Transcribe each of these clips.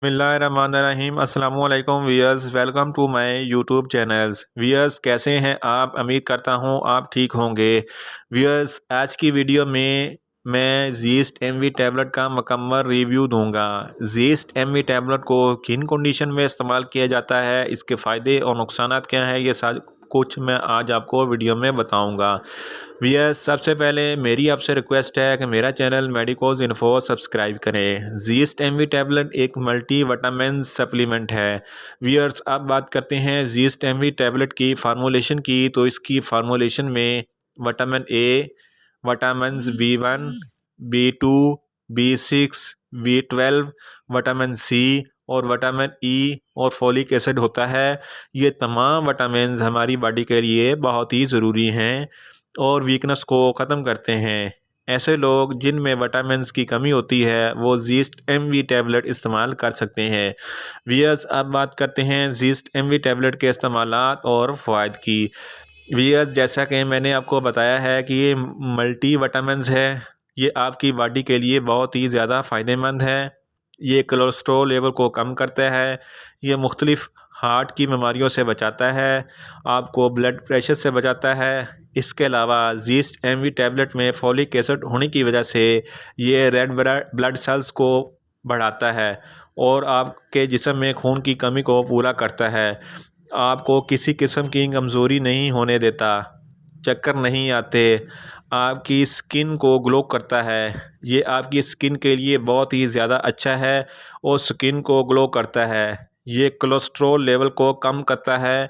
बिस्मिल्लाहिर्रहमानिर्रहीम अस्सलामु अलैकुम viewers, welcome to my YouTube channels. Viewers, कैसे हैं आप? उम्मीद करता हूं आप ठीक होंगे। वियर्स, आज की वीडियो में मैं ज़ीस्ट एमवी टैबलेट का मुकम्मल रिव्यू दूंगा। ज़ीस्ट एमवी टैबलेट को किन कंडीशन में इस्तेमाल किया जाता है, इसके फ़ायदे और नुकसानात क्या हैं, ये सब कुछ मैं आज आपको वीडियो में बताऊंगा। वियर्स, सबसे पहले मेरी आपसे रिक्वेस्ट है कि मेरा चैनल मेडिकोज इन्फो सब्सक्राइब करें। ज़ीस्ट एमवी टैबलेट एक मल्टी विटामिन सप्लीमेंट है। वियर्स, अब बात करते हैं ज़ीस्ट एमवी टैबलेट की फार्मूलेशन की। तो इसकी फार्मूलेशन में vitamin A, vitamin B1, B2, B6, B12, vitamin C और विटामिन ई और फोलिक एसिड होता है। ये तमाम विटामिन हमारी बॉडी के लिए बहुत ही ज़रूरी हैं और वीकनेस को ख़त्म करते हैं। ऐसे लोग जिनमें विटामिन्स की कमी होती है वो ज़ीस्ट एमवी टैबलेट इस्तेमाल कर सकते हैं। वियर्स, अब बात करते हैं ज़ीस्ट एमवी टैबलेट के इस्तेमालात और फ़वाइद की। वियर्स, जैसा कि मैंने आपको बताया है कि ये मल्टी विटामिन्स है। ये आपकी बॉडी के लिए बहुत ही ज़्यादा फ़ायदेमंद है। ये कोलेस्ट्रॉल लेवल को कम करता है। ये मुख्तलिफ़ हार्ट की बीमारियों से बचाता है। आपको ब्लड प्रेशर से बचाता है। इसके अलावा ज़ीस्ट एमवी टैबलेट में फोलिक एसिड होने की वजह से ये रेड ब्लड सेल्स को बढ़ाता है और आपके जिस्म में खून की कमी को पूरा करता है। आपको किसी किस्म की कमज़ोरी नहीं होने देता, चक्कर नहीं आते, आपकी स्किन को ग्लो करता है। ये आपकी स्किन के लिए बहुत ही ज़्यादा अच्छा है और स्किन को ग्लो करता है। ये कोलेस्ट्रॉल लेवल को कम करता है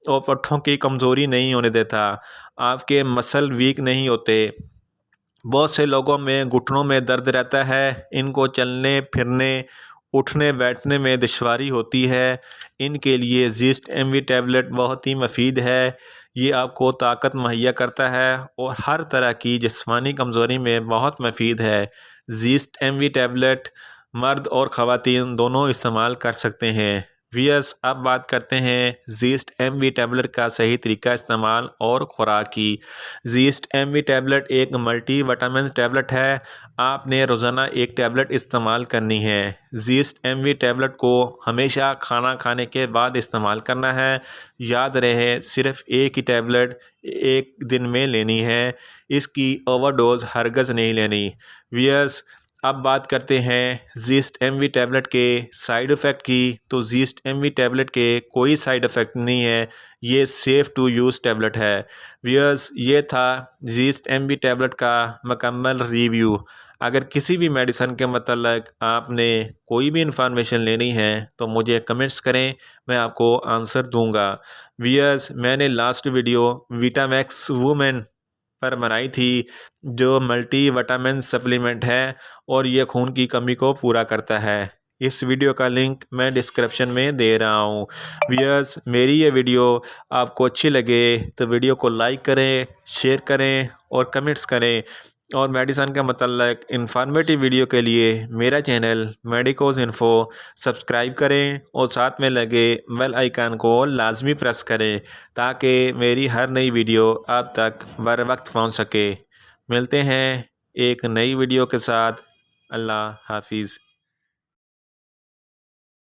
और पट्ठों की कमज़ोरी नहीं होने देता। आपके मसल वीक नहीं होते। बहुत से लोगों में घुटनों में दर्द रहता है, इनको चलने फिरने उठने बैठने में दुश्वारी होती है। इनके लिए ज़ीस्ट एमवी टैबलेट बहुत ही मुफीद है। ये आपको ताकत मुहैया करता है और हर तरह की जिस्मानी कमज़ोरी में बहुत मुफीद है। ज़ीस्ट एमवी टैबलेट मर्द और ख़वातीन दोनों इस्तेमाल कर सकते हैं। वियर्स, अब बात करते हैं ज़ीस्ट एमवी टैबलेट का सही तरीका इस्तेमाल और ख़ुराक की। ज़ीस्ट एमवी टैबलेट एक मल्टी विटामिन टैबलेट है। आपने रोज़ाना एक टैबलेट इस्तेमाल करनी है। ज़ीस्ट एमवी टैबलेट को हमेशा खाना खाने के बाद इस्तेमाल करना है। याद रहे, सिर्फ़ एक ही टैबलेट एक दिन में लेनी है। इसकी ओवरडोज हरगज़ नहीं लेनी। वियर्स, अब बात करते हैं ज़ीस्ट एमवी टैबलेट के साइड इफ़ेक्ट की। तो ज़ीस्ट एमवी टैबलेट के कोई साइड इफ़ेक्ट नहीं है। ये सेफ़ टू यूज़ टैबलेट है। वियर्स, ये था ज़ीस्ट एमवी टैबलेट का मुकम्मल रिव्यू। अगर किसी भी मेडिसन के मतलब आपने कोई भी इंफॉर्मेशन लेनी है तो मुझे कमेंट्स करें, मैं आपको आंसर दूंगा। वियर्स, मैंने लास्ट वीडियो विटामैक्स वुमेन पर बनाई थी, जो मल्टी विटामिन सप्लीमेंट है और ये खून की कमी को पूरा करता है। इस वीडियो का लिंक मैं डिस्क्रिप्शन में दे रहा हूँ। व्यूअर्स, मेरी ये वीडियो आपको अच्छी लगे तो वीडियो को लाइक करें, शेयर करें और कमेंट्स करें। और मेडिसन का मतलब इंफॉर्मेटिव वीडियो के लिए मेरा चैनल मेडिकोज इन्फो सब्सक्राइब करें और साथ में लगे बेल आइकन को लाजमी प्रेस करें ताकि मेरी हर नई वीडियो आप तक बर वक्त पहुँच सके। मिलते हैं एक नई वीडियो के साथ। अल्लाह हाफिज़।